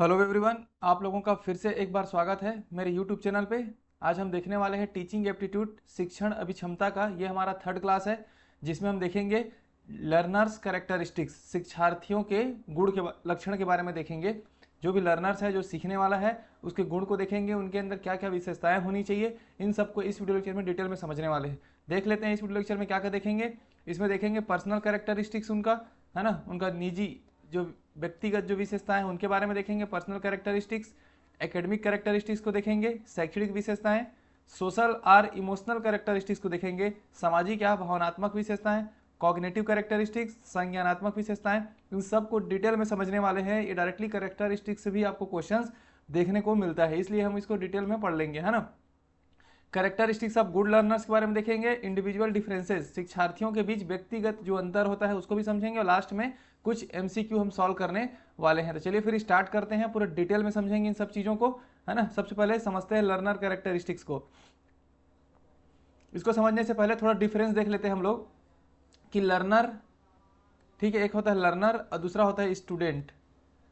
Hello everyone, आप लोगों का फिर से एक बार स्वागत है मेरे यूट्यूब चैनल पे। आज हम देखने वाले हैं टीचिंग एप्टीट्यूड शिक्षण अभिक्षमता का। ये हमारा थर्ड क्लास है जिसमें हम देखेंगे लर्नर्स कैरेक्टरिस्टिक्स, शिक्षार्थियों के गुण के लक्षण के बारे में देखेंगे। जो भी लर्नर्स है, जो सीखने वाला है, उसके गुण को देखेंगे, उनके अंदर क्या क्या विशेषताएं होनी चाहिए, इन सबको इस वीडियो लेक्चर में डिटेल में समझने वाले हैं। देख लेते हैं इस वीडियो लेक्चर में क्या क्या देखेंगे। इसमें देखेंगे पर्सनल कैरेक्टरिस्टिक्स उनका, है ना, उनका निजी जो व्यक्तिगत जो विशेषताएं उनके बारे में देखेंगे, पर्सनल कैरेक्टरिस्टिक्स। एकेडमिक कैरेक्टरिस्टिक्स को देखेंगे, शैक्षणिक विशेषताएं। सोशल और इमोशनल कैरेक्टरिस्टिक्स को देखेंगे, सामाजिक या भावनात्मक विशेषताएं। कॉग्निटिव कैरेक्टरिस्टिक्स, संज्ञानात्मक विशेषताएं। इन सब को डिटेल में समझने वाले हैं। ये डायरेक्टली कैरेक्टरिस्टिक्स से भी आपको क्वेश्चंस देखने को मिलता है, इसलिए हम इसको डिटेल में पढ़ लेंगे, है ना। कैरेक्टरिस्टिक्स ऑफ गुड लर्नर्स के बारे में देखेंगे। इंडिविजुअल डिफरेंसेस, शिक्षार्थियों के बीच व्यक्तिगत जो अंतर होता है उसको भी समझेंगे, और लास्ट में कुछ एमसीक्यू हम सॉल्व करने वाले हैं। तो चलिए फिर स्टार्ट करते हैं, पूरे डिटेल में समझेंगे इन सब चीज़ों को, है ना। सबसे पहले समझते हैं लर्नर कैरेक्टरिस्टिक्स को। इसको समझने से पहले थोड़ा डिफरेंस देख लेते हैं हम लोग कि लर्नर, ठीक है, एक होता है लर्नर और दूसरा होता है स्टूडेंट।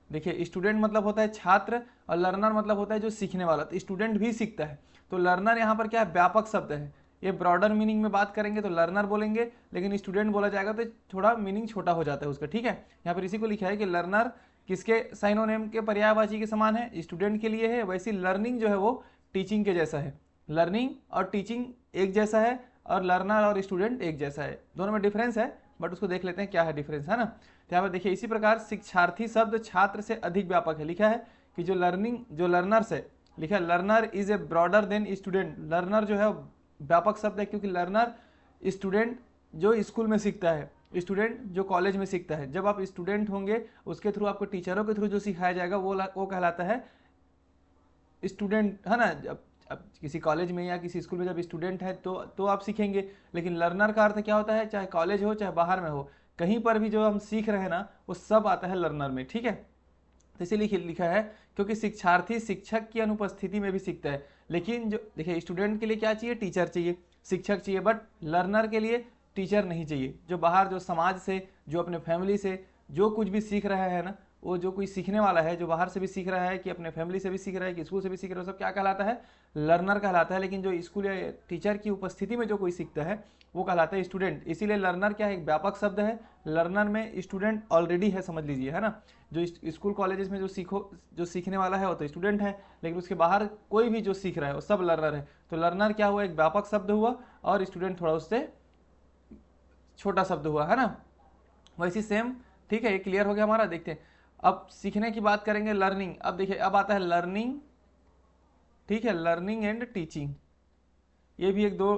देखिए, स्टूडेंट मतलब होता है छात्र और लर्नर मतलब होता है जो सीखने वाला। तो स्टूडेंट भी सीखता है, तो लर्नर यहाँ पर क्या है, व्यापक शब्द है। ये ब्रॉडर मीनिंग में बात करेंगे तो लर्नर बोलेंगे, लेकिन स्टूडेंट बोला जाएगा तो थोड़ा मीनिंग छोटा हो जाता है उसका, ठीक है। यहाँ पर इसी को लिखा है कि लर्नर किसके साइनोनेम के पर्यायवाची के समान है, स्टूडेंट के लिए है। वैसी लर्निंग जो है वो टीचिंग के जैसा है। लर्निंग और टीचिंग एक जैसा है, और लर्नर और स्टूडेंट एक जैसा है। दोनों में डिफरेंस है, बट उसको देख लेते हैं क्या है डिफरेंस, है ना। तो यहाँ पर देखिए, इसी प्रकार शिक्षार्थी शब्द छात्र से अधिक व्यापक है। लिखा है कि जो लर्नर्स है, लिखा है learner is a broader then student. Learner जो है व्यापक शब्द है, क्योंकि लर्नर स्टूडेंट जो स्कूल में सीखता है, स्टूडेंट जो कॉलेज में सीखता है। जब आप स्टूडेंट होंगे उसके थ्रू, आपको टीचरों के थ्रू जो सिखाया जाएगा वो कहलाता है स्टूडेंट, है ना। अब किसी कॉलेज में या किसी स्कूल में जब स्टूडेंट है तो आप सीखेंगे, लेकिन लर्नर का अर्थ क्या होता है, चाहे कॉलेज हो चाहे बाहर में हो, कहीं पर भी जो हम सीख रहे हैं ना, वो सब आता है लर्नर में, ठीक है। तो इसीलिए लिखा है क्योंकि शिक्षार्थी शिक्षक की अनुपस्थिति में भी सीखता है। लेकिन जो देखिए, स्टूडेंट के लिए क्या चाहिए, टीचर चाहिए, शिक्षक चाहिए, बट लर्नर के लिए टीचर नहीं चाहिए। जो बाहर, जो समाज से, जो अपने फैमिली से जो कुछ भी सीख रहा है ना, वो जो कोई सीखने वाला है, जो बाहर से भी सीख रहा है, कि अपने फैमिली से भी सीख रहा है, कि स्कूल से भी सीख रहा है, सब क्या कहलाता है, लर्नर कहलाता है। लेकिन जो स्कूल या टीचर की उपस्थिति में जो कोई सीखता है वो कहलाता है स्टूडेंट। इसीलिए लर्नर क्या है, एक व्यापक शब्द है। लर्नर में स्टूडेंट ऑलरेडी है, समझ लीजिए, है ना। जो स्कूल कॉलेजेस में जो सीखने वाला है वो तो स्टूडेंट है, लेकिन उसके बाहर कोई भी जो सीख रहा है वो सब लर्नर है। तो लर्नर क्या हुआ, एक व्यापक शब्द हुआ, और स्टूडेंट थोड़ा उससे छोटा शब्द हुआ, है ना। वैसी सेम, ठीक है, ये क्लियर हो गया हमारा। देखते हैं अब सीखने की बात करेंगे, लर्निंग। अब देखिए, अब आता है लर्निंग, ठीक है, लर्निंग एंड टीचिंग। ये भी एक दो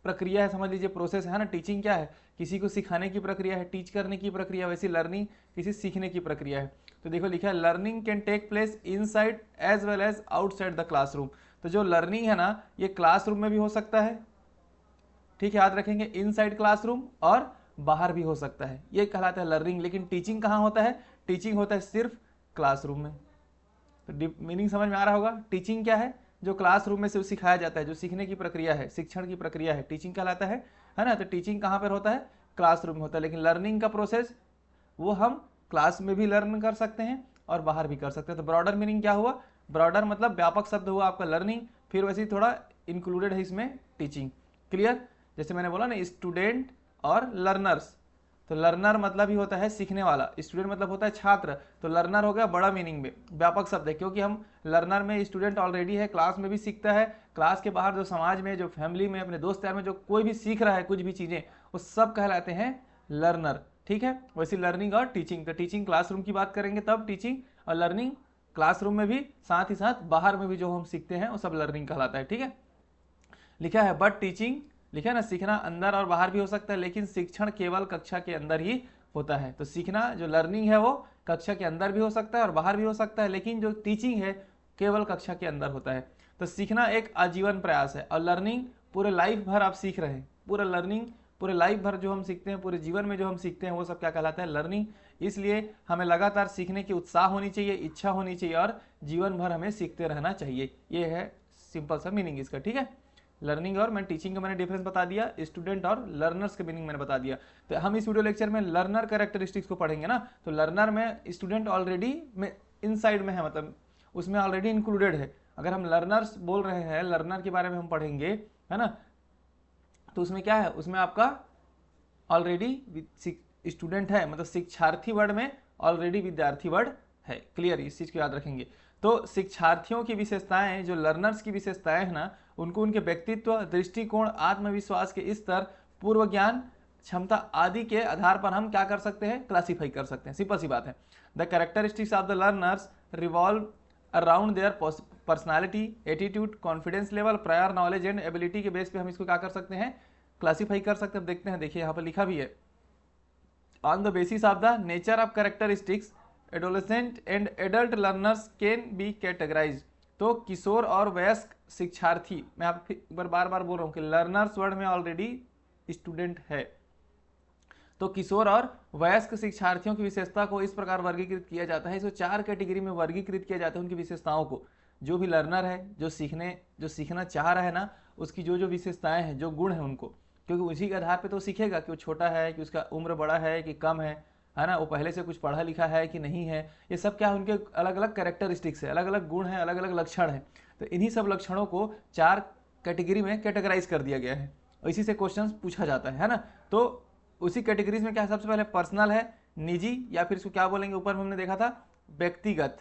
प्रक्रिया है, समझ लीजिए, प्रोसेस है ना। टीचिंग क्या है, किसी को सिखाने की प्रक्रिया है, टीच करने की प्रक्रिया। वैसी लर्निंग किसी सीखने की प्रक्रिया है। तो देखो लिखा है learning can take place inside as well as outside the classroom. तो जो लर्निंग है ना, ये क्लासरूम में भी हो सकता है, ठीक है, याद रखेंगे, इनसाइड क्लासरूम, और बाहर भी हो सकता है, ये कहलाता है लर्निंग। लेकिन टीचिंग कहाँ होता है, टीचिंग होता है सिर्फ क्लासरूम में। तो मीनिंग समझ में आ रहा होगा। टीचिंग क्या है, जो क्लासरूम में से सिखाया जाता है, जो सीखने की प्रक्रिया है, शिक्षण की प्रक्रिया है, टीचिंग कहलाता है ना। तो टीचिंग कहाँ पर होता है, क्लासरूम में होता है। लेकिन लर्निंग का प्रोसेस वो हम क्लास में भी लर्न कर सकते हैं और बाहर भी कर सकते हैं। तो ब्रॉडर मीनिंग क्या हुआ, ब्रॉडर मतलब व्यापक शब्द हुआ आपका लर्निंग, फिर वैसे थोड़ा इंक्लूडेड है इसमें टीचिंग। क्लियर। जैसे मैंने बोला ना, स्टूडेंट और लर्नर्स। तो लर्नर मतलब ही होता है सीखने वाला, स्टूडेंट मतलब होता है छात्र। तो लर्नर हो गया बड़ा मीनिंग में, व्यापक शब्द है, क्योंकि हम लर्नर में स्टूडेंट ऑलरेडी है, क्लास में भी सीखता है, क्लास के बाहर जो समाज में, जो फैमिली में, अपने दोस्त यार में जो कोई भी सीख रहा है कुछ भी चीज़ें, वो सब कहलाते हैं लर्नर, ठीक है। वैसे लर्निंग और टीचिंग, तो टीचिंग क्लासरूम की बात करेंगे तब टीचिंग, और लर्निंग क्लासरूम में भी, साथ ही साथ बाहर में भी जो हम सीखते हैं वो सब लर्निंग कहलाता है, ठीक है। लिखा है बट टीचिंग, लिखा है ना, सीखना अंदर और बाहर भी हो सकता है, लेकिन शिक्षण केवल कक्षा के अंदर ही होता है। तो सीखना जो लर्निंग है वो कक्षा के अंदर भी हो सकता है और बाहर भी हो सकता है, लेकिन जो टीचिंग है केवल कक्षा के अंदर होता है। तो सीखना एक आजीवन प्रयास है, और लर्निंग पूरे लाइफ भर आप सीख रहे हैं। पूरा लर्निंग पूरे लाइफ भर जो हम सीखते हैं, पूरे जीवन में जो हम सीखते हैं, वो सब क्या कहलाता है, लर्निंग। इसलिए हमें लगातार सीखने की उत्साह होनी चाहिए, इच्छा होनी चाहिए, और जीवन भर हमें सीखते रहना चाहिए। ये है सिंपल सा मीनिंग इसका, ठीक है। लर्निंग और मैं टीचिंग का मैंने डिफरेंस बता दिया, स्टूडेंट और लर्नर्स के मीनिंग मैंने बता दिया। तो हम इस वीडियो लेक्चर में लर्नर कैरेक्टरिस्टिक्स को पढ़ेंगे ना। तो लर्नर में स्टूडेंट ऑलरेडी में इनसाइड में है, मतलब उसमें ऑलरेडी इंक्लूडेड है। अगर हम लर्नर्स बोल रहे हैं, लर्नर के बारे में हम पढ़ेंगे, है ना, तो उसमें क्या है, उसमें आपका ऑलरेडी स्टूडेंट है, मतलब शिक्षार्थी वर्ड में ऑलरेडी विद्यार्थी वर्ड है। क्लियर, इस चीज को याद रखेंगे। तो शिक्षार्थियों की विशेषताएं, जो लर्नर्स की विशेषताएं है ना, उनको उनके व्यक्तित्व, दृष्टिकोण, आत्मविश्वास के स्तर, पूर्व ज्ञान क्षमता आदि के आधार पर हम क्या कर सकते हैं, क्लासीफाई कर सकते हैं। सिंपल सी बात है। The characteristics of the learners revolve around there personality, attitude, confidence level, prior knowledge and ability के बेस पे हम इसको क्या कर सकते हैं, क्लासीफाई कर सकते हैं। देखते हैं, देखिए यहाँ पर लिखा भी है, on the basis of the nature of characteristics adolescent and adult learners can be categorise. तो किशोर और वयस्क शिक्षार्थी, मैं आप एक बार बार बोल रहा हूँ कि लर्नर्स वर्ड में ऑलरेडी स्टूडेंट है, तो किशोर और वयस्क शिक्षार्थियों की विशेषता को इस प्रकार वर्गीकृत किया जाता है, इसको 4 कैटेगरी में वर्गीकृत किया जाता है। उनकी विशेषताओं को, जो भी लर्नर है, जो सीखना चाह रहा है ना, उसकी जो जो विशेषताएं हैं, जो गुण है उनको, क्योंकि उसी के आधार पे तो सीखेगा कि वो छोटा है, कि उसका उम्र बड़ा है कि कम है ना, वो पहले से कुछ पढ़ा लिखा है कि नहीं है। ये सब क्या है, उनके अलग अलग कैरेक्टरिस्टिक्स है, अलग अलग गुण है, अलग अलग लक्षण है। तो इन्हीं सब लक्षणों को 4 कैटेगरी में कैटेगराइज कर दिया गया है, और इसी से क्वेश्चन पूछा जाता है ना। तो उसी कैटेगरीज में क्या है, सबसे पहले पर्सनल है, निजी, या फिर इसको क्या बोलेंगे, ऊपर में हमने देखा था व्यक्तिगत,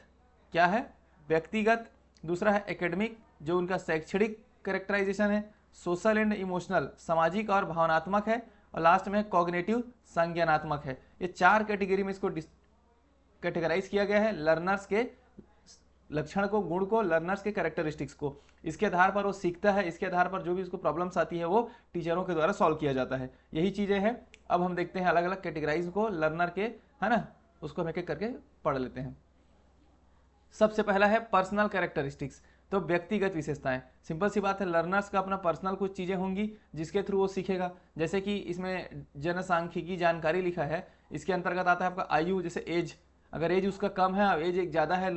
क्या है, व्यक्तिगत। दूसरा है एकेडमिक, जो उनका शैक्षणिक कैरेक्टराइजेशन है। सोशल एंड इमोशनल, सामाजिक और भावनात्मक है। और लास्ट में कॉग्निटिव, संज्ञानात्मक है। ये 4 कैटेगरी में इसको कैटेगराइज किया गया है, लर्नर्स के लक्षण को, गुण को, लर्नर्स के कैरेक्टरिस्टिक्स को। इसके आधार पर वो सीखता है, इसके आधार पर जो भी उसको प्रॉब्लम्स आती है वो टीचरों के द्वारा सॉल्व किया जाता है। यही चीजें हैं। अब हम देखते हैं अलग अलग कैटेगराइज को लर्नर के, है ना, उसको हम एक एक करके पढ़ लेते हैं। सबसे पहला है पर्सनल कैरेक्टरिस्टिक्स, तो व्यक्तिगत विशेषताएं। सिंपल सी बात है, लर्नर्स का अपना पर्सनल कुछ चीजें होंगी जिसके थ्रू वो सीखेगा। जैसे कि इसमें जनसांख्यिकी जानकारी लिखा है, इसके अंतर्गत आता है आपका आयु, जैसे एज, अगर एज उसका कम है, एज एक ज़्यादा है,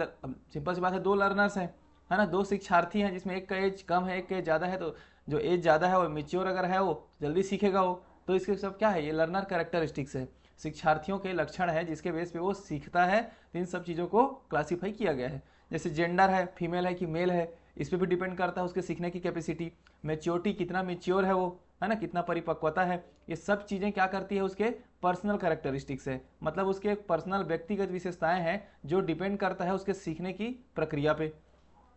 सिंपल सी बात है, 2 लर्नर्स हैं, है ना, 2 शिक्षार्थी हैं, जिसमें एक का एज कम है, एक का एज ज़्यादा है, तो जो एज ज़्यादा है वो मेच्योर अगर है, वो जल्दी सीखेगा वो। तो इसके सब क्या है, ये लर्नर कैरेक्टरिस्टिक्स है, शिक्षार्थियों के लक्षण है जिसके बेस पे वो सीखता है। तो इन सब चीज़ों को क्लासीफाई किया गया है। जैसे जेंडर है, फीमेल है कि मेल है, इस पर भी डिपेंड करता है उसके सीखने की कैपेसिटी। मेच्योरिटी, कितना मेच्योर है वो, है ना, कितना परिपक्वता है, ये सब चीज़ें क्या करती है, उसके पर्सनल कैरेक्टरिस्टिक्स है, मतलब उसके पर्सनल व्यक्तिगत विशेषताएं हैं जो डिपेंड करता है उसके सीखने की प्रक्रिया पे।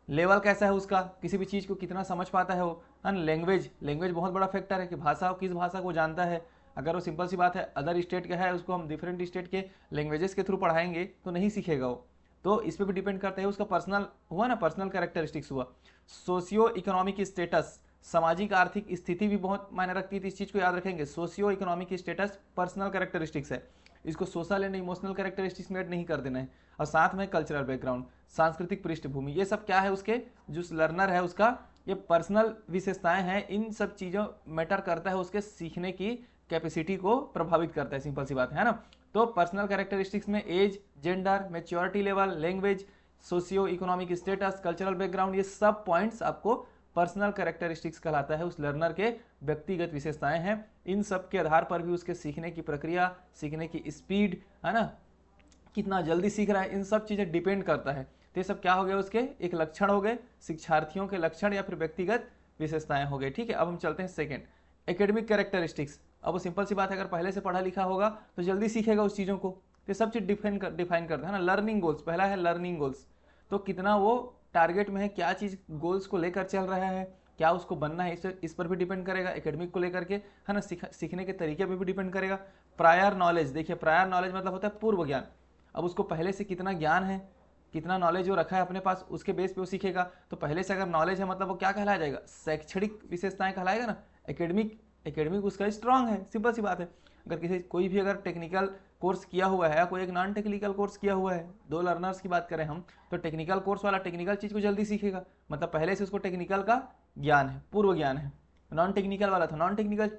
लेवल कैसा है उसका, किसी भी चीज़ को कितना समझ पाता है वो। लैंग्वेज, लैंग्वेज बहुत बड़ा फैक्टर है कि भाषा, किस भाषा को जानता है। अगर वो सिंपल सी बात है अदर स्टेट का है, उसको हम डिफरेंट स्टेट के लैंग्वेजेस के थ्रू पढ़ाएंगे तो नहीं सीखेगा वो। तो इस पर भी डिपेंड करता है उसका पर्सनल हुआ ना, पर्सनल कैरेक्टरिस्टिक्स हुआ। सोशियो इकोनॉमिक स्टेटस, सामाजिक आर्थिक स्थिति भी बहुत मायने रखती है, इस चीज को याद रखेंगे। Socio economic status personal characteristics है, इसको सोशल एंड इमोशनल कैरेक्टरिस्टिक्स में ऐड नहीं कर देना है। और साथ में कल्चरल बैकग्राउंड, सांस्कृतिक पृष्ठभूमि, ये सब क्या है उसके, जो लर्नर है उसका ये पर्सनल विशेषताएं हैं। इन सब चीज़ों मैटर करता है, उसके सीखने की कैपेसिटी को प्रभावित करता है, सिंपल सी बात है ना। तो पर्सनल कैरेक्टरिस्टिक्स में age, gender, maturity level, language, socio economic status, cultural background, ये सब पॉइंट्स आपको पर्सनल कैरेक्टरिस्टिक्स कहलाता है, उस लर्नर के व्यक्तिगत विशेषताएं हैं। इन सब के आधार पर भी उसके सीखने की प्रक्रिया, सीखने की स्पीड, है ना, कितना जल्दी सीख रहा है, इन सब चीज़ें डिपेंड करता है। तो ये सब क्या हो गया, उसके एक लक्षण हो गए, शिक्षार्थियों के लक्षण या फिर व्यक्तिगत विशेषताएं हो गए। ठीक है, अब हम चलते हैं सेकेंड, एकेडमिक कैरेक्टरिस्टिक्स। अब वो सिंपल सी बात है, अगर पहले से पढ़ा लिखा होगा तो जल्दी सीखेगा उस चीज़ों को। तो सब चीज़ डिफाइन करता है ना। लर्निंग गोल्स, पहला है लर्निंग गोल्स, तो कितना वो टारगेट में है, क्या चीज़ गोल्स को लेकर चल रहा है, क्या उसको बनना है, इस पर भी डिपेंड करेगा, एकेडमिक को लेकर के, है ना, सीखने के तरीके पे भी डिपेंड करेगा। प्रायर नॉलेज, देखिए प्रायर नॉलेज मतलब होता है पूर्व ज्ञान। अब उसको पहले से कितना ज्ञान है, कितना नॉलेज वो रखा है अपने पास, उसके बेस पे वो सीखेगा। तो पहले से अगर नॉलेज है मतलब वो क्या कहलाया जाएगा, शैक्षणिक विशेषताएं कहलाएगा ना। एकेडमिक उसका स्ट्रांग है, सिंपल सी बात है। अगर कोई भी अगर टेक्निकल कोर्स किया हुआ है, कोई एक नॉन टेक्निकल कोर्स किया हुआ है, 2 लर्नर्स की बात करें हम, तो टेक्निकल कोर्स वाला टेक्निकल चीज़ को जल्दी सीखेगा, मतलब पहले से उसको टेक्निकल का ज्ञान है, पूर्व ज्ञान है। नॉन टेक्निकल वाला था, नॉन टेक्निकल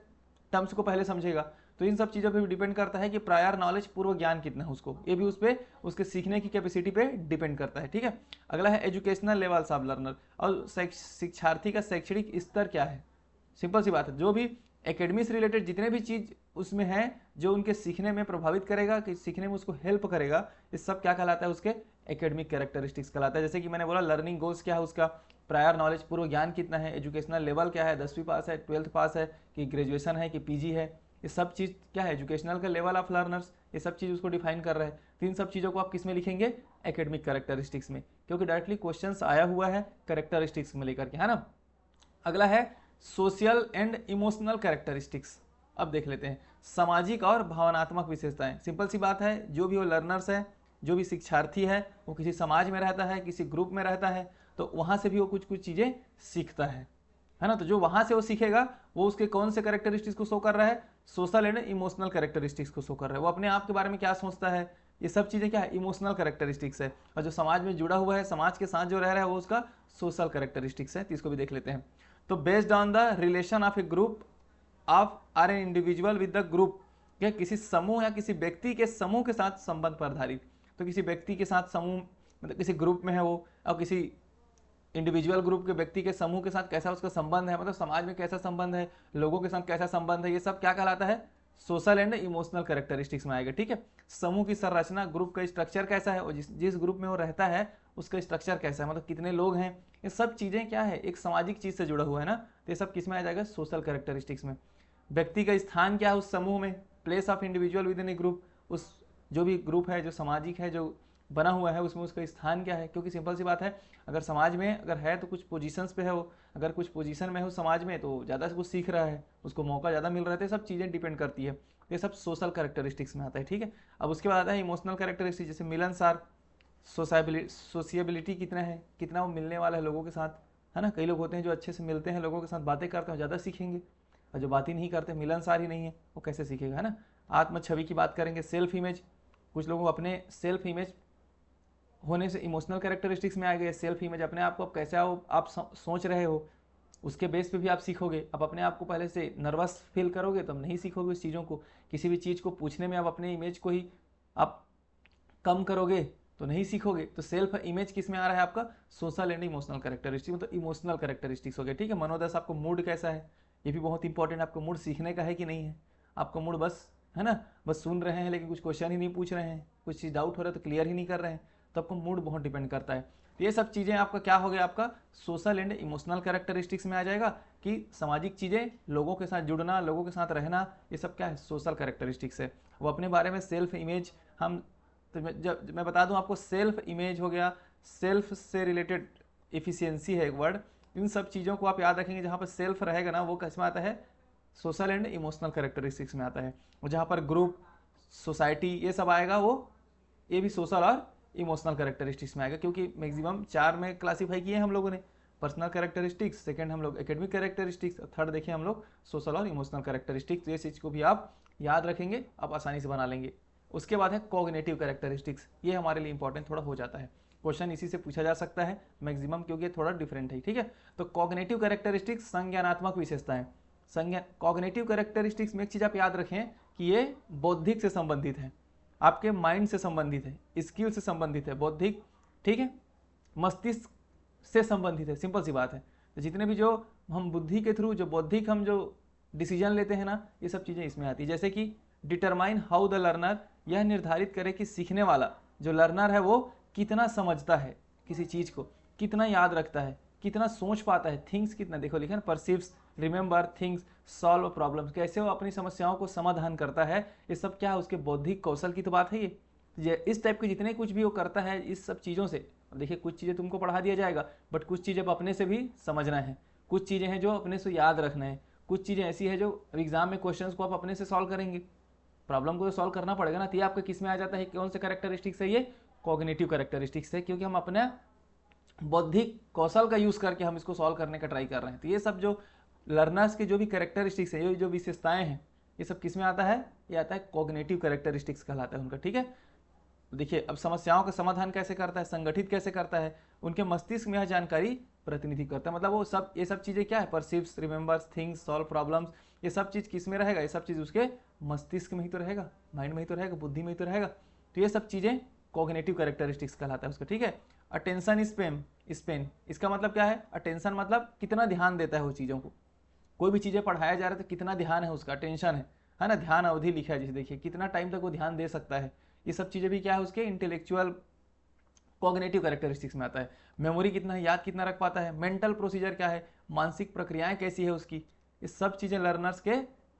टर्म्स को पहले समझेगा। तो इन सब चीज़ों पे भी डिपेंड करता है कि प्रायर नॉलेज, पूर्व ज्ञान कितना है उसको, ये भी उस पर उसके सीखने की कैपेसिटी पे डिपेंड करता है। ठीक है, अगला है एजुकेशनल लेवल्स ऑफ लर्नर, और शिक्षार्थी का शैक्षणिक स्तर क्या है। सिंपल सी बात है, जो भी एकेडमी से रिलेटेड जितने भी चीज़ उसमें है जो उनके सीखने में प्रभावित करेगा, कि सीखने में उसको हेल्प करेगा, ये सब क्या कहलाता है, उसके एकेडमिक कैरेक्टरिस्टिक्स कहलाता है। जैसे कि मैंने बोला लर्निंग गोल्स क्या है उसका, प्रायर नॉलेज पूर्व ज्ञान कितना है, एजुकेशनल लेवल क्या है, 10वीं पास है, 12th पास है कि ग्रेजुएशन है कि पीजी है, ये सब चीज़ क्या है, एजुकेशनल का लेवल ऑफ लर्नर्स, ये सब चीज़ उसको डिफाइन कर रहा है। तो इन सब चीज़ों को आप किस में लिखेंगे, एकेडमिक कैरेक्टरिस्टिक्स में, क्योंकि डायरेक्टली क्वेश्चंस आया हुआ है कैरेक्टरिस्टिक्स में लेकर के, है ना। अगला है सोशल एंड इमोशनल कैरेक्टरिस्टिक्स। अब देख लेते हैं सामाजिक और भावनात्मक विशेषताएं। सिंपल सी बात है, जो भी वो लर्नर्स है, जो भी शिक्षार्थी है, वो किसी समाज में रहता है, किसी ग्रुप में रहता है, तो वहाँ से भी वो कुछ कुछ चीज़ें सीखता है ना। तो जो वहाँ से वो सीखेगा वो उसके कौन से कैरेक्टरिस्टिक्स को शो कर रहा है, सोशल एंड इमोशनल कैरेक्टरिस्टिक्स को शो कर रहा है। वो अपने आप के बारे में क्या सोचता है, ये सब चीज़ें क्या है, इमोशनल कैरेक्टरिस्टिक्स है। और जो समाज में जुड़ा हुआ है, समाज के साथ जो रह रहा है, वो उसका सोशल कैरेक्टरिस्टिक्स है। तो इसको भी देख लेते हैं। तो based on the relation of a group of or an individual with the group, या किसी समूह या किसी व्यक्ति के समूह के साथ संबंध पर आधारित। तो किसी व्यक्ति के साथ समूह, मतलब किसी ग्रुप में है वो, और किसी इंडिविजुअल ग्रुप के व्यक्ति के समूह के साथ कैसा उसका संबंध है, मतलब समाज में कैसा संबंध है, लोगों के साथ कैसा संबंध है, ये सब क्या कहलाता है, सोशल एंड इमोशनल कैरेक्टरिस्टिक्स में आएगा। ठीक है, समूह की संरचना, ग्रुप का स्ट्रक्चर कैसा है, और जिस ग्रुप में वो रहता है उसका स्ट्रक्चर कैसा है, मतलब कितने लोग हैं, ये सब चीज़ें क्या है, एक सामाजिक चीज़ से जुड़ा हुआ है ना। तो ये सब किस में आ जाएगा, सोशल कैरेक्टरिस्टिक्स में। व्यक्ति का स्थान क्या है उस समूह में, place of individual with in A group, उस जो भी ग्रुप है, जो सामाजिक है, जो बना हुआ है, उसमें उसका स्थान क्या है। क्योंकि सिंपल सी बात है, अगर समाज में अगर है तो कुछ पोजीशंस पे है वो, अगर कुछ पोजीशन में है उस समाज में तो ज़्यादा कुछ सीख रहा है, उसको मौका ज़्यादा मिल रहा है। तो सब चीज़ें डिपेंड करती है, ये सब सोशल कैरेक्टरिस्टिक्स में आता है। ठीक है, अब उसके बाद आता है इमोशनल कैरेक्टरिस्टिक्स, जैसे मिलनसार, सोशिएबिलिटी कितना है, कितना वो मिलने वाला है लोगों के साथ, है ना। कई लोग होते हैं जो अच्छे से मिलते हैं, लोगों के साथ बातें करते हैं, ज़्यादा सीखेंगे, और जो बात ही नहीं करते, मिलनसार ही नहीं है, वो कैसे सीखेगा, है ना। आत्म छवि की बात करेंगे, सेल्फ इमेज, कुछ लोगों को अपने सेल्फ इमेज होने से इमोशनल कैरेक्टरिस्टिक्स में आ गए। सेल्फ इमेज, अपने आप को आप कैसे आप सोच रहे हो, उसके बेस पे भी आप सीखोगे। आप अपने आप को पहले से नर्वस फील करोगे तो नहीं सीखोगे उस चीज़ों को। किसी भी चीज़ को पूछने में आप अपने इमेज को ही आप कम करोगे तो नहीं सीखोगे। तो सेल्फ इमेज किस में आ रहा है आपका, सोशल एंड इमोशनल कैरेक्टरिस्टिक्स, मतलब इमोशनल कैरेक्टरिस्टिक्स हो गया। ठीक है, मनोदशा, आपको मूड कैसा है, ये भी बहुत इंपॉर्टेंट। आपको मूड सीखने का है कि नहीं है, आपका मूड बस, है ना, बस सुन रहे हैं लेकिन कुछ क्वेश्चन ही नहीं पूछ रहे हैं, कुछ चीज़ डाउट हो रहा है तो क्लियर ही नहीं कर रहे हैं, तो आपका मूड बहुत डिपेंड करता है। तो ये सब चीज़ें आपका क्या हो गया, आपका सोशल एंड इमोशनल कैरेक्टरिस्टिक्स में आ जाएगा, कि सामाजिक चीज़ें, लोगों के साथ जुड़ना, लोगों के साथ रहना, ये सब क्या है, सोशल कैरेक्टरिस्टिक्स है। वो अपने बारे में सेल्फ इमेज, हम तो मैं बता दूं आपको, सेल्फ इमेज हो गया, सेल्फ से रिलेटेड एफिशिएंसी है एक वर्ड, इन सब चीज़ों को आप याद रखेंगे। जहाँ पर सेल्फ रहेगा ना, वो किस में आता है, सोशल एंड इमोशनल कैरेक्टरिस्टिक्स में आता है। और जहाँ पर ग्रुप, सोसाइटी, ये सब आएगा, वो ये भी सोशल और इमोशनल कैरेक्टरिस्टिक्स में आएगा। क्योंकि मैक्सिमम 4 में क्लासीफाई किए हम लोगों ने, पर्सनल कैरेक्टरिस्टिक्स, सेकंड हम लोग एकेडमिक कैरेक्टरिस्टिक्स, थर्ड देखें हम लोग सोशल और इमोशनल कैरेक्टरिस्टिक्स। तो ये चीज़ को भी आप याद रखेंगे, आप आसानी से बना लेंगे। उसके बाद है कॉग्निटिव कैरेक्टरिस्टिक्स, ये हमारे लिए इंपॉर्टेंट थोड़ा हो जाता है, क्वेश्चन इसी से पूछा जा सकता है मैक्सिमम, क्योंकि ये थोड़ा डिफरेंट है। ठीक है, तो कॉग्निटिव कैरेक्टरिस्टिक्स, संज्ञानात्मक विशेषताएं। कॉग्निटिव कैरेक्टरिस्टिक्स में एक चीज़ आप याद रखें कि ये बौद्धिक से संबंधित है, आपके माइंड से संबंधित है, स्किल से संबंधित है, बौद्धिक, ठीक है, मस्तिष्क से संबंधित है। सिंपल सी बात है। तो जितने भी जो हम बुद्धि के थ्रू जो बौद्धिक हम जो डिसीजन लेते हैं ना, ये सब चीज़ें इसमें आती है। जैसे कि डिटरमाइन हाउ द लर्नर, यह निर्धारित करे कि सीखने वाला जो लर्नर है वो कितना समझता है किसी चीज़ को, कितना याद रखता है, कितना सोच पाता है, थिंग्स कितना, देखो लिखा ना, perceives, remember, things, solve problems, कैसे वो अपनी समस्याओं को समाधान करता है, ये सब क्या है, उसके बौद्धिक कौशल की तो बात है ये इस टाइप के जितने कुछ भी वो करता है इस सब चीज़ों से। देखिए कुछ चीज़ें तुमको पढ़ा दिया जाएगा, बट कुछ चीज़ें अपने से भी समझना है, कुछ चीज़ें हैं जो अपने से याद रखना है, कुछ चीज़ें ऐसी है जो एग्जाम में क्वेश्चंस को आप अपने से सॉल्व करेंगे, प्रॉब्लम को तो सॉल्व करना पड़ेगा ना। तो ये आपका किस में आ जाता है, कौन से कैरेक्टरिस्टिक्स है, ये कॉग्निटिव कैरेक्टरिस्टिक्स है, क्योंकि हम अपना बौद्धिक कौशल का यूज़ करके हम इसको सॉल्व करने का ट्राई कर रहे हैं। तो ये सब जो लर्नर्स के जो भी कैरेक्टरिस्टिक्स है, ये जो विशेषताएं हैं, ये सब किस में आता है, ये आता है कॉग्निटिव कैरेक्टरिस्टिक्स कहलाता है उनका। ठीक है, देखिए अब समस्याओं का समाधान कैसे करता है, संगठित कैसे करता है, उनके मस्तिष्क में यह जानकारी प्रतिनिधित्व करता है। मतलब वो सब, ये सब चीज़ें क्या है, perceives, remembers, things, solve problems, ये सब चीज़ किस में रहेगा, ये सब चीज़ उसके मस्तिष्क में ही तो रहेगा, माइंड में ही तो रहेगा, बुद्धि में ही तो रहेगा। तो ये सब चीज़ें कॉग्निटिव कैरेक्टरिस्टिक्स कहलाता है उसका। ठीक है, अटेंशन स्पेन, इसका मतलब क्या है, अटेंशन मतलब कितना ध्यान देता है वो चीज़ों को, कोई भी चीज़ें पढ़ाया जा रहा है तो कितना ध्यान है उसका, अटेंशन है ना, ध्यान अवधि लिखा है, जैसे देखिए कितना टाइम तक वो ध्यान दे सकता है। ये सब चीज़ें भी क्या है उसके इंटेलेक्चुअल कॉग्निटिव कैरेक्टरिस्टिक्स में आता है। मेमोरी कितना है, याद कितना रख पाता है, मेंटल प्रोसीजर क्या है, मानसिक प्रक्रियाएं कैसी है उसकी, ये सब चीज़ें लर्नर्स के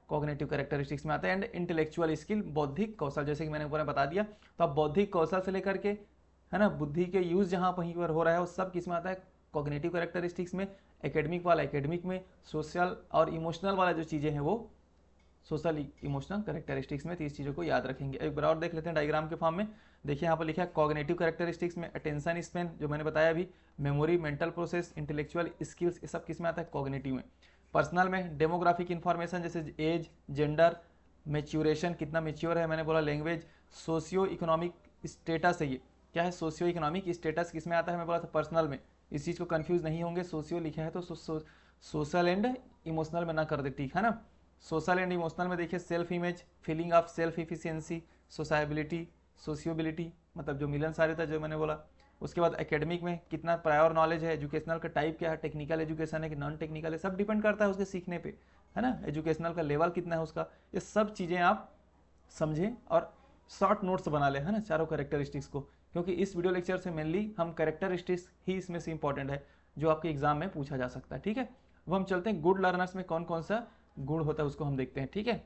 कॉग्निटिव कैरेक्टरिस्टिक्स में आता है। एंड इंटेलेक्चुअल स्किल, बौद्धिक कौशल, जैसे कि मैंने ऊपर बता दिया, तो आप बौद्धिक कौशल से लेकर के, है ना, बुद्धि के यूज जहाँ कहीं पर हो रहा है वो सब किस में आता है, कॉग्निटिव कैरेक्टरिस्टिक्स में। एकेडमिक वाला एकेडमिक में, सोशल और इमोशनल वाला जो चीज़ें हैं वो सोशल इमोशनल कैरेक्टरिस्टिक्स में। 30 चीज़ों को याद रखेंगे। एक बार और देख लेते हैं डायग्राम के फॉर्म में। देखिए यहाँ पर लिखा है कॉग्निटिव कैरेक्टरिस्टिक्स में अटेंशन स्पेन, जो मैंने बताया अभी, memory, mental process, intellectual skills, ये सब किस में आता है, कॉग्निटिव में। पर्सनल में डेमोग्राफिक इन्फॉर्मेशन, जैसे एज, जेंडर, मेच्योरेशन, कितना मेच्योर है, मैंने बोला लैंग्वेज, सोशियो इकोनॉमिक स्टेटस है, ये क्या है, सोशियो इकोनॉमिक स्टेटस किस में आता है, मैं बोला था पर्सनल में। इस चीज़ को कंफ्यूज नहीं होंगे, सोशियो लिखा है तो सोशल एंड इमोशनल में ना कर दे, ठीक है ना। सोशल एंड इमोशनल में देखिए self image, feeling of self efficiency, sociability, sociability, मतलब जो मिलनसारिता जो मैंने बोला। उसके बाद एकेडमिक में कितना प्रायर नॉलेज है, एजुकेशनल का टाइप क्या है, टेक्निकल एजुकेशन है कि नॉन टेक्निकल है, सब डिपेंड करता है उसके सीखने पे, है ना। एजुकेशनल का लेवल कितना है उसका, ये सब चीज़ें आप समझें और शॉर्ट नोट्स बना लें, है ना, चारों कैरेक्टरिस्टिक्स को, क्योंकि इस वीडियो लेक्चर से मेनली हम कैरेक्टरिस्टिक्स ही इसमें से इंपॉर्टेंट है जो आपके एग्जाम में पूछा जा सकता है, ठीक है। अब हम चलते हैं गुड लर्नर्स में कौन कौन सा गुण होता है उसको हम देखते हैं, ठीक है।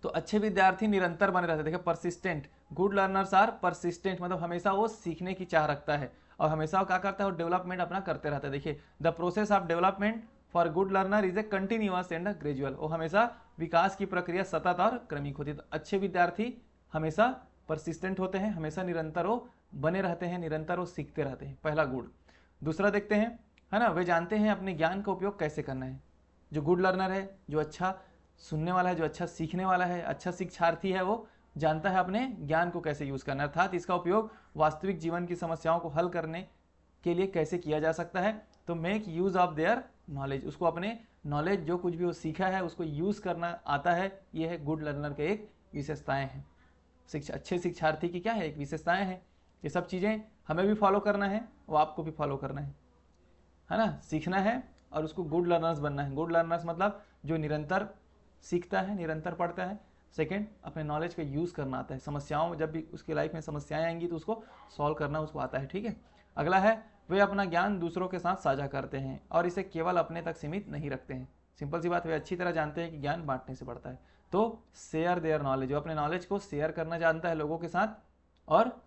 तो अच्छे विद्यार्थी निरंतर बने रहते हैं। देखिए persistent, good learners are persistent, मतलब हमेशा वो सीखने की चाह रखता है और हमेशा वो क्या करता है, वो डेवलपमेंट अपना करते रहता है। देखिए the process of development for good learner is a continuous and gradual, वो हमेशा विकास की प्रक्रिया सतत और क्रमिक होती है। तो अच्छे विद्यार्थी हमेशा परसिस्टेंट होते हैं, हमेशा निरंतर वो बने रहते हैं, निरंतर वो सीखते रहते हैं, पहला गुण। दूसरा देखते हैं, है ना, वे जानते हैं अपने ज्ञान का उपयोग कैसे करना है। जो गुड लर्नर है, जो अच्छा सुनने वाला है, जो अच्छा सीखने वाला है, अच्छा शिक्षार्थी है, वो जानता है अपने ज्ञान को कैसे यूज करना है, अर्थात इसका उपयोग वास्तविक जीवन की समस्याओं को हल करने के लिए कैसे किया जा सकता है। तो make use of their knowledge, उसको अपने नॉलेज जो कुछ भी वो सीखा है उसको यूज करना आता है, ये है गुड लर्नर के एक विशेषताएं हैं। अच्छे शिक्षार्थी की क्या है, एक विशेषताएं हैं। ये सब चीज़ें हमें भी फॉलो करना है, वो आपको भी फॉलो करना है ना, सीखना है और उसको गुड लर्नर्स बनना है। गुड लर्नर्स मतलब जो निरंतर सीखता है, निरंतर पढ़ता है। सेकंड, अपने नॉलेज का यूज़ करना आता है, समस्याओं जब भी उसकी लाइफ में समस्याएं आएंगी तो उसको सॉल्व करना उसको आता है, ठीक है। अगला है वे अपना ज्ञान दूसरों के साथ साझा करते हैं और इसे केवल अपने तक सीमित नहीं रखते हैं। सिंपल सी बात, वे अच्छी तरह जानते हैं कि ज्ञान बांटने से बढ़ता है। तो शेयर देयर नॉलेज, वो अपने नॉलेज को शेयर करना जानता है लोगों के साथ और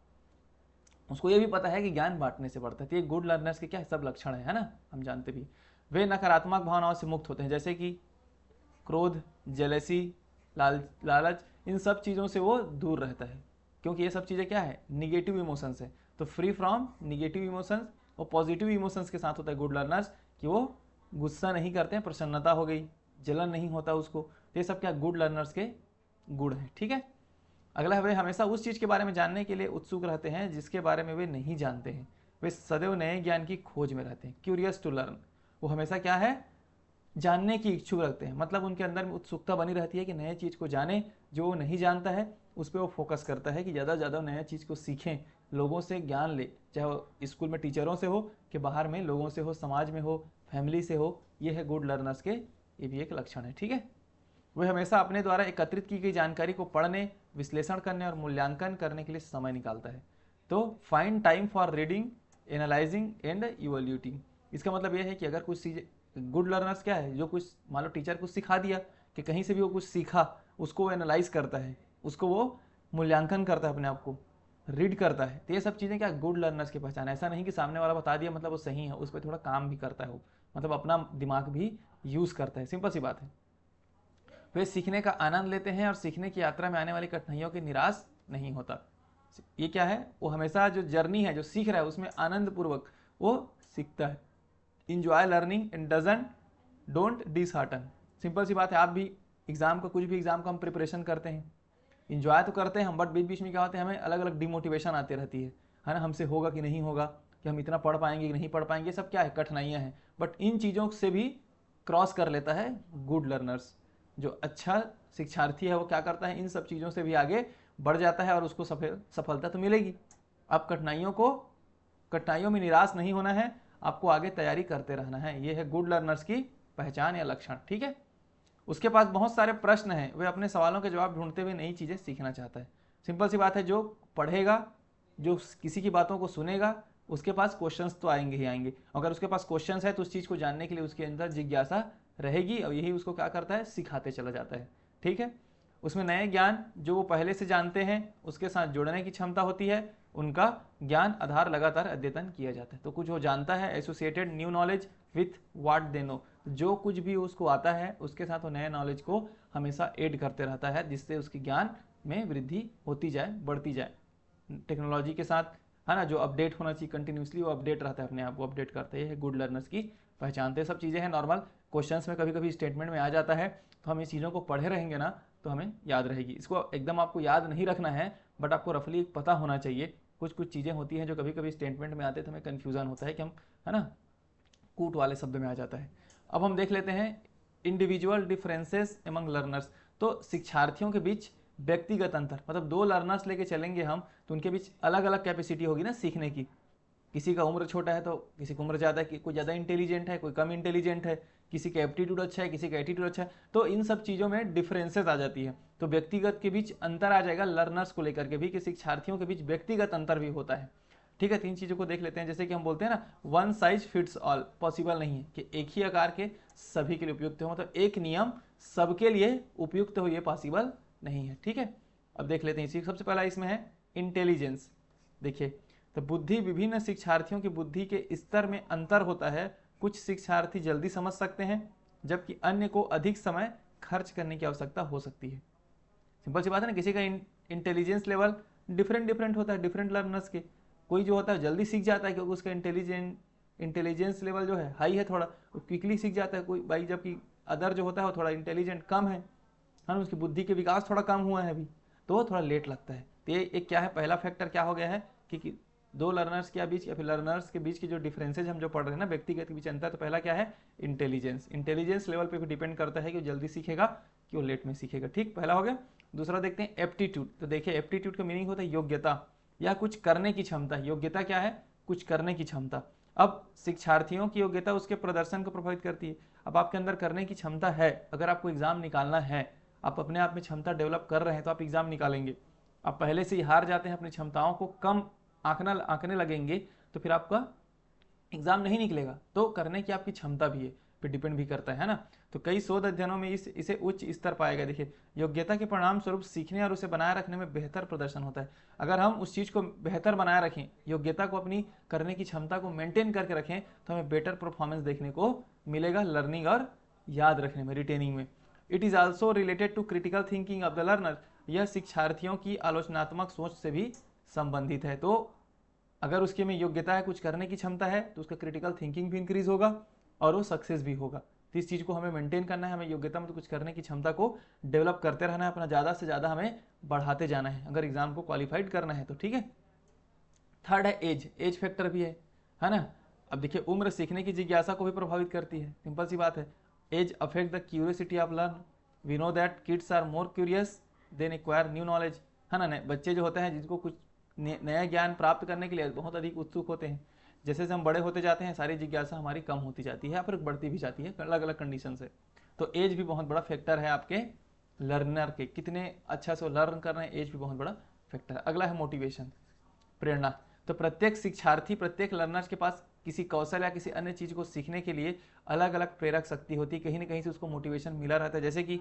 उसको ये भी पता है कि ज्ञान बांटने से बढ़ता है। तो ये गुड लर्नर्स के क्या है, सब लक्षण है ना, हम जानते भी। वे नकारात्मक भावनाओं से मुक्त होते हैं, जैसे कि क्रोध, जेलेसी, लालच, इन सब चीज़ों से वो दूर रहता है, क्योंकि ये सब चीज़ें क्या है, निगेटिव इमोशंस है। तो फ्री फ्रॉम निगेटिव इमोशंस, वो पॉजिटिव इमोशंस के साथ होता है गुड लर्नर्स, कि वो गुस्सा नहीं करते हैं, प्रसन्नता हो गई, जलन नहीं होता उसको। तो ये सब क्या गुड लर्नर्स के गुण हैं, ठीक है। अगला है, वे हमेशा उस चीज़ के बारे में जानने के लिए उत्सुक रहते हैं जिसके बारे में वे नहीं जानते हैं। वे सदैव नए ज्ञान की खोज में रहते हैं, क्यूरियस टू लर्न, वो हमेशा क्या है, जानने की इच्छुक रखते हैं, मतलब उनके अंदर में उत्सुकता बनी रहती है कि नए चीज़ को जाने, जो वो नहीं जानता है उस पर वो फोकस करता है कि ज़्यादा से ज़्यादा नया चीज़ को सीखें, लोगों से ज्ञान ले, चाहे वो स्कूल में टीचरों से हो कि बाहर में लोगों से हो, समाज में हो, फैमिली से हो। ये है गुड लर्नर्स के, ये भी एक लक्षण है, ठीक है। वे हमेशा अपने द्वारा एकत्रित की गई जानकारी को पढ़ने, विश्लेषण करने और मूल्यांकन करने के लिए समय निकालता है। तो find time for reading, analysing and evaluating, इसका मतलब यह है कि अगर कुछ चीज़, गुड लर्नर्स क्या है, जो कुछ मान लो टीचर कुछ सिखा दिया कि कहीं से भी वो कुछ सीखा, उसको वो एनालाइज करता है, उसको वो मूल्यांकन करता है, अपने आप को रीड करता है। तो ये सब चीज़ें क्या गुड लर्नर्स की पहचान है। ऐसा नहीं कि सामने वाला बता दिया मतलब वो सही है, उस पर थोड़ा काम भी करता है वो, मतलब अपना दिमाग भी यूज़ करता है, सिंपल सी बात है। वे सीखने का आनंद लेते हैं और सीखने की यात्रा में आने वाली कठिनाइयों के निराश नहीं होता। ये क्या है, वो हमेशा जो जर्नी है, जो सीख रहा है, उसमें आनंद पूर्वक वो सीखता है। Enjoy learning and don't dishearten, simple सी बात है। आप भी एग्जाम का, कुछ भी एग्जाम का हम प्रिपरेशन करते हैं, इंजॉय तो करते हैं हम, बट बीच बीच में क्या होते हैं, हमें अलग अलग डिमोटिवेशन आती रहती है ना, हमसे होगा कि नहीं होगा, कि हम इतना पढ़ पाएंगे कि नहीं पढ़ पाएंगे, सब क्या है, कठिनाइयाँ हैं। बट इन चीज़ों से भी क्रॉस कर लेता है गुड लर्नर्स। जो अच्छा शिक्षार्थी है वो क्या करता है, इन सब चीज़ों से भी आगे बढ़ जाता है और उसको सफलता तो मिलेगी। अब कठिनाइयों में निराश नहीं होना है, आपको आगे तैयारी करते रहना है। ये है गुड लर्नर्स की पहचान या लक्षण, ठीक है। उसके पास बहुत सारे प्रश्न हैं, वे अपने सवालों के जवाब ढूंढते हुए नई चीज़ें सीखना चाहता है। सिंपल सी बात है, जो पढ़ेगा जो किसी की बातों को सुनेगा उसके पास क्वेश्चंस तो आएंगे ही आएंगे। अगर उसके पास क्वेश्चंस है तो उस चीज़ को जानने के लिए उसके अंदर जिज्ञासा रहेगी और यही उसको क्या करता है, सिखाते चला जाता है। ठीक है, उसमें नए ज्ञान जो वो पहले से जानते हैं उसके साथ जोड़ने की क्षमता होती है, उनका ज्ञान आधार लगातार अद्यतन किया जाता है। तो कुछ वो जानता है, associated new knowledge with what they know, जो कुछ भी उसको आता है उसके साथ वो नए नॉलेज को हमेशा ऐड करते रहता है, जिससे उसकी ज्ञान में वृद्धि होती जाए, बढ़ती जाए। टेक्नोलॉजी के साथ है ना, जो अपडेट होना चाहिए कंटिन्यूसली वो अपडेट रहता है, अपने आप को अपडेट करते हैं, गुड लर्नर्स की पहचान। तो सब चीज़ें हैं नॉर्मल, क्वेश्चंस में कभी कभी स्टेटमेंट में आ जाता है, तो हम इस चीज़ों को पढ़े रहेंगे ना तो हमें याद रहेगी। इसको एकदम आपको याद नहीं रखना है, बट आपको रफली पता होना चाहिए। कुछ कुछ चीज़ें होती हैं जो कभी कभी स्टेटमेंट में आते हैं तो हमें कन्फ्यूज़न होता है कि हम, है ना, कूट वाले शब्द में आ जाता है। अब हम देख लेते हैं इंडिविजुअल डिफरेंसेस एमंग लर्नर्स। तो शिक्षार्थियों के बीच व्यक्तिगत अंतर, मतलब दो लर्नर्स लेके चलेंगे हम तो उनके बीच अलग अलग कैपेसिटी होगी ना सीखने की। किसी का उम्र छोटा है तो किसी की उम्र ज़्यादा है, कोई ज़्यादा इंटेलिजेंट है, कोई कम इंटेलिजेंट है, किसी का एप्टीट्यूड अच्छा है, किसी का एटीट्यूड अच्छा है, तो इन सब चीज़ों में डिफरेंसेस आ जाती है। तो व्यक्तिगत के बीच अंतर आ जाएगा लर्नर्स को लेकर के भी, कि शिक्षार्थियों के बीच व्यक्तिगत अंतर भी होता है। ठीक है, तीन चीज़ों को देख लेते हैं। जैसे कि हम बोलते हैं ना, one size fits all, possible नहीं है कि एक ही आकार के सभी के लिए उपयुक्त हो, मतलब एक नियम सबके लिए उपयुक्त हो, ये पॉसिबल नहीं है। ठीक है, अब देख लेते हैं इसी। सबसे पहला इसमें है इंटेलिजेंस। देखिए, तो बुद्धि, विभिन्न शिक्षार्थियों की बुद्धि के स्तर में अंतर होता है। कुछ शिक्षार्थी जल्दी समझ सकते हैं जबकि अन्य को अधिक समय खर्च करने की आवश्यकता हो सकती है। सिंपल सी बात है ना, किसी का इंटेलिजेंस लेवल डिफरेंट डिफरेंट होता है डिफरेंट लर्नर्स के। कोई जो होता है जल्दी सीख जाता है क्योंकि उसका इंटेलिजेंस लेवल जो है हाई है, थोड़ा क्विकली सीख जाता है कोई भाई, जबकि अदर जो होता है वो थोड़ा इंटेलिजेंट कम है ना, उसकी बुद्धि के विकास थोड़ा कम हुआ है अभी, तो वो थोड़ा लेट लगता है। तो ये एक क्या है, पहला फैक्टर क्या हो गया है कि दो लर्नर्स के बीच या फिर लर्नर्स के बीच की जो डिफरेंसेज हम जो पढ़ रहे हैं ना, व्यक्तिगत के बीच अंतर, तो पहला क्या है, इंटेलिजेंस। इंटेलिजेंस लेवल पे भी डिपेंड करता है कि वो जल्दी सीखेगा कि वो लेट में सीखेगा। ठीक, पहला हो गया। दूसरा देखते हैं एप्टीट्यूड। तो देखिए, एप्टीट्यूड का मीनिंग होता है योग्यता या कुछ करने की क्षमता। योग्यता क्या है, कुछ करने की क्षमता। अब शिक्षार्थियों की योग्यता उसके प्रदर्शन को प्रभावित करती है। अब आपके अंदर करने की क्षमता है, अगर आपको एग्जाम निकालना है, आप अपने आप में क्षमता डेवलप कर रहे हैं तो आप एग्जाम निकालेंगे। आप पहले से ही हार जाते हैं, अपनी क्षमताओं को कम आंकने लगेंगे, तो फिर आपका एग्जाम नहीं निकलेगा। तो करने की आपकी क्षमता भी है, फिर डिपेंड भी करता है ना। तो कई शोध अध्ययनों में इसे उच्च स्तर पाया गया। देखिए, योग्यता के परिणाम स्वरूप सीखने और उसे बनाए रखने में बेहतर प्रदर्शन होता है। अगर हम उस चीज़ को बेहतर बनाए रखें, योग्यता को अपनी करने की क्षमता को मेंटेन करके रखें, तो हमें बेटर परफॉर्मेंस देखने को मिलेगा लर्निंग और याद रखने में, रिटेनिंग में। It is also related to critical thinking of the learner. यह शिक्षार्थियों की आलोचनात्मक सोच से भी संबंधित है। तो अगर उसके में योग्यता है, कुछ करने की क्षमता है, तो उसका क्रिटिकल थिंकिंग भी इंक्रीज होगा और वो सक्सेस भी होगा। तो इस चीज़ को हमें मेंटेन करना है, हमें योग्यता में तो कुछ करने की क्षमता को डेवलप करते रहना है, अपना ज़्यादा से ज़्यादा हमें बढ़ाते जाना है अगर एग्जाम को क्वालिफाइड करना है तो। ठीक है, थर्ड है एज। एज फैक्टर भी है ना। अब देखिए, उम्र सीखने की जिज्ञासा को भी प्रभावित करती है, सिंपल सी बात है। Age affect the curiosity of learn. We know that kids are more curious than acquire new knowledge, है ना। बच्चे जो होते हैं जिनको कुछ नया ज्ञान प्राप्त करने के लिए बहुत अधिक उत्सुक होते हैं। जैसे जैसे हम बड़े होते जाते हैं, सारी जिज्ञासा हमारी कम होती जाती है या फिर बढ़ती भी जाती है अलग अलग कंडीशन से। तो एज भी बहुत बड़ा फैक्टर है आपके लर्नर के, कितने अच्छा से लर्न कर रहे हैं, एज भी बहुत बड़ा फैक्टर है। अगला है मोटिवेशन, प्रेरणा। तो प्रत्येक शिक्षार्थी, प्रत्येक लर्नर के पास किसी कौशल या किसी अन्य चीज़ को सीखने के लिए अलग अलग प्रेरक शक्ति होती है, कहीं ना कहीं से उसको मोटिवेशन मिला रहता है। जैसे कि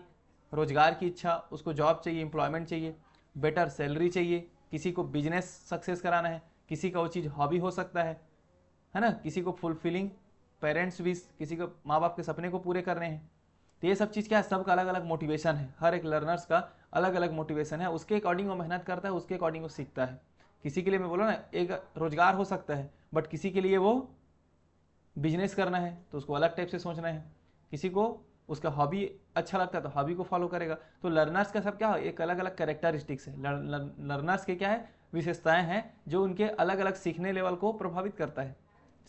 रोजगार की इच्छा, उसको जॉब चाहिए, एम्प्लॉयमेंट चाहिए, बेटर सैलरी चाहिए, किसी को बिजनेस सक्सेस कराना है, किसी का वो चीज़ हॉबी हो सकता है ना, किसी को फुलफिलिंग पेरेंट्स विश, किसी को माँ बाप के सपने को पूरे करने हैं। तो ये सब चीज़ क्या है, सबका अलग अलग मोटिवेशन है, हर एक लर्नर्स का अलग अलग मोटिवेशन है, उसके अकॉर्डिंग वो मेहनत करता है, उसके अकॉर्डिंग वो सीखता है। किसी के लिए मैं बोला ना, एक रोजगार हो सकता है, बट किसी के लिए वो बिजनेस करना है तो उसको अलग टाइप से सोचना है। किसी को उसका हॉबी अच्छा लगता है तो हॉबी को फॉलो करेगा। तो लर्नर्स का सब क्या है, एक अलग अलग कैरेक्टरिस्टिक्स है। लर्नर्स के क्या है, विशेषताएं हैं जो उनके अलग अलग सीखने लेवल को प्रभावित करता है।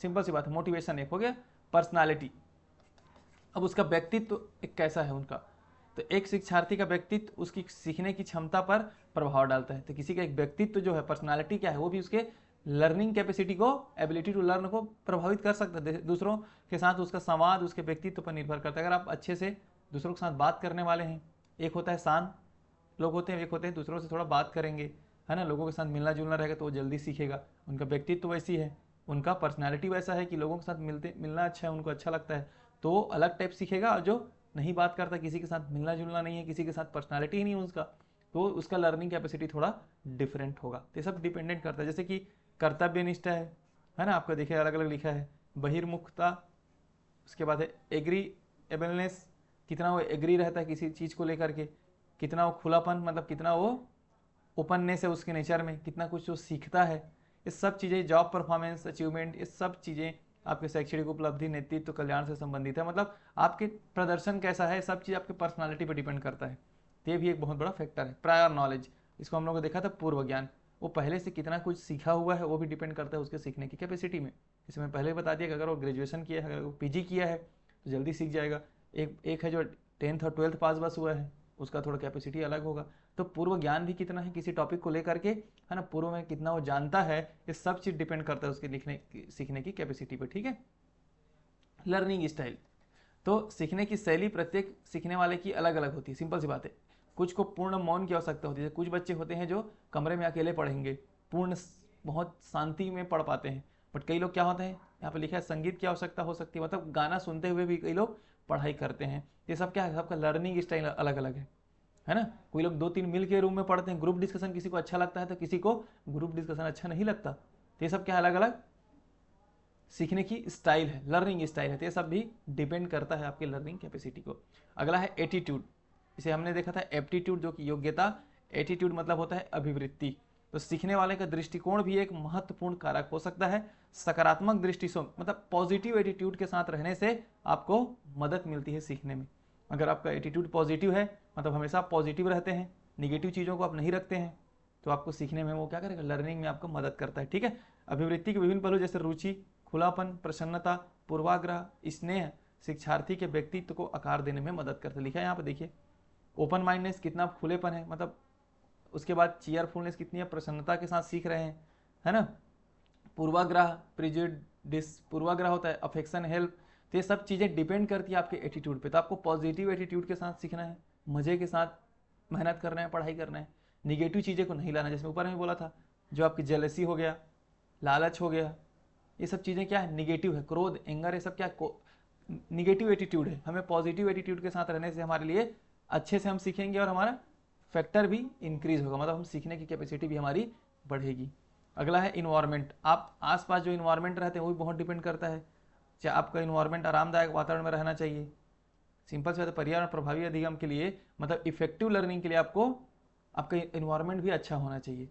सिंपल सी बात है, मोटिवेशन एक हो गया। पर्सनालिटी, अब उसका व्यक्तित्व एक कैसा है उनका। तो एक शिक्षार्थी का व्यक्तित्व उसकी सीखने की क्षमता पर प्रभाव डालता है। तो किसी का एक व्यक्तित्व जो है, पर्सनालिटी क्या है, वो भी उसके लर्निंग कैपेसिटी को, एबिलिटी टू लर्न को प्रभावित कर सकता है। दूसरों के साथ उसका संवाद उसके व्यक्तित्व पर निर्भर करता है। अगर आप अच्छे से दूसरों के साथ बात करने वाले हैं, एक होता है शांत लोग होते हैं, एक होते हैं दूसरों से थोड़ा बात करेंगे, है ना, लोगों के साथ मिलना जुलना रहेगा तो वो जल्दी सीखेगा, उनका व्यक्तित्व तो वैसी है, उनका पर्सनैलिटी वैसा है कि लोगों के साथ मिलना अच्छा है, उनको अच्छा लगता है, तो वो अलग टाइप सीखेगा। और जो नहीं बात करता, किसी के साथ मिलना जुलना नहीं है, किसी के साथ पर्सनैलिटी ही नहीं है उसका, तो उसका लर्निंग कैपेसिटी थोड़ा डिफरेंट होगा। तो ये सब डिपेंडेंट करता है। जैसे कि कर्तव्यनिष्ठा है ना, आपका देखिए अलग अलग लिखा है, बहिर्मुखता, उसके बाद है एग्रीएबलनेस, कितना वो एग्री रहता है किसी चीज़ को लेकर के, कितना वो खुलापन, मतलब कितना वो ओपननेस है उसके नेचर में, कितना कुछ वो सीखता है। ये सब चीज़ें, जॉब परफॉर्मेंस, अचीवमेंट, ये सब चीज़ें आपके शैक्षणिक उपलब्धि, नेतृत्व, कल्याण से संबंधित है। मतलब आपके प्रदर्शन कैसा है, सब चीज़ आपके पर्सनालिटी पर डिपेंड करता है। तो ये भी एक बहुत बड़ा फैक्टर है। प्रायर नॉलेज, इसको हम लोगों ने देखा था पूर्व ज्ञान, वो पहले से कितना कुछ सीखा हुआ है, वो भी डिपेंड करता है उसके सीखने की कैपेसिटी में। जैसे मैं पहले बता दिया कि अगर वो ग्रेजुएशन किया है, अगर वो पीजी किया है तो जल्दी सीख जाएगा। एक है जो 10th और 12th पास बस हुआ है, उसका थोड़ा कैपेसिटी अलग होगा। तो पूर्व ज्ञान भी कितना है किसी टॉपिक को लेकर के, है ना, पूर्व में कितना वो जानता है, ये सब चीज़ डिपेंड करता है उसके लिखने सीखने की कैपेसिटी पर। ठीक है। लर्निंग स्टाइल, तो सीखने की शैली प्रत्येक सीखने वाले की अलग अलग होती है। सिंपल सी बात है, कुछ को पूर्ण मौन की आवश्यकता होती है। कुछ बच्चे होते हैं जो कमरे में अकेले पढ़ेंगे, पूर्ण बहुत शांति में पढ़ पाते हैं। बट कई लोग क्या होते हैं, यहाँ पे लिखा है संगीत की आवश्यकता हो सकती है, मतलब गाना सुनते हुए भी कई लोग पढ़ाई करते हैं। ये सब क्या है, सबका लर्निंग स्टाइल अलग अलग है ना। कोई लोग 2-3 मिल के रूम में पढ़ते हैं, ग्रुप डिस्कशन किसी को अच्छा लगता है तो किसी को ग्रुप डिस्कशन अच्छा नहीं लगता। तो ये सब क्या अलग अलग सीखने की स्टाइल है, लर्निंग स्टाइल है। तो ये सब भी डिपेंड करता है आपके लर्निंग कैपेसिटी को। अगला है एटीट्यूड, इसे हमने देखा था एप्टीट्यूड जो कि योग्यता, एटीट्यूड मतलब होता है अभिवृत्ति। तो सीखने वाले का दृष्टिकोण भी एक महत्वपूर्ण कारक हो सकता है। सकारात्मक दृष्टिकोण मतलब पॉजिटिव एटीट्यूड के साथ रहने से आपको मदद मिलती है सीखने में। अगर आपका एटीट्यूड पॉजिटिव है, मतलब हमेशा आप पॉजिटिव रहते हैं, निगेटिव चीज़ों को आप नहीं रखते हैं, तो आपको सीखने में वो क्या करेगा, लर्निंग में आपको मदद करता है। ठीक है। अभिवृत्ति के विभिन्न पहलू जैसे रुचि, खुलापन, प्रसन्नता, पूर्वाग्रह, स्नेह शिक्षार्थी के व्यक्तित्व को आकार देने में मदद करता है। लिखा है यहाँ पे देखिए, ओपन माइंडनेस कितना खुलेपन है, मतलब उसके बाद चीयरफुलनेस कितनी है, प्रसन्नता के साथ सीख रहे हैं, है ना। पूर्वाग्रह, प्रिजुडिस, पूर्वाग्रह होता है अफेक्शन, हेल्प। तो ये सब चीज़ें डिपेंड करती है आपके एटीट्यूड पे। तो आपको पॉजिटिव एटीट्यूड के साथ सीखना है, मज़े के साथ मेहनत करना है, पढ़ाई करना है, निगेटिव चीज़ें को नहीं लाना। जैसे ऊपर में बोला था, जो आपकी जेलसी हो गया, लालच हो गया, ये सब चीज़ें क्या है, निगेटिव है। क्रोध, एंगर, ये सब क्या निगेटिव एटीट्यूड है। हमें पॉजिटिव एटीट्यूड के साथ रहने से हमारे लिए अच्छे से हम सीखेंगे और हमारा फैक्टर भी इंक्रीज होगा, मतलब हम सीखने की कैपेसिटी भी हमारी बढ़ेगी। अगला है इन्वायरमेंट, आप आसपास जो इन्वायरमेंट रहते हैं वो भी बहुत डिपेंड करता है। चाहे आपका इन्वायरमेंट आरामदायक वातावरण में रहना चाहिए। सिंपल से पर्यावरण प्रभावी अधिगम के लिए, मतलब इफेक्टिव लर्निंग के लिए आपको आपका इन्वायरमेंट भी अच्छा होना चाहिए।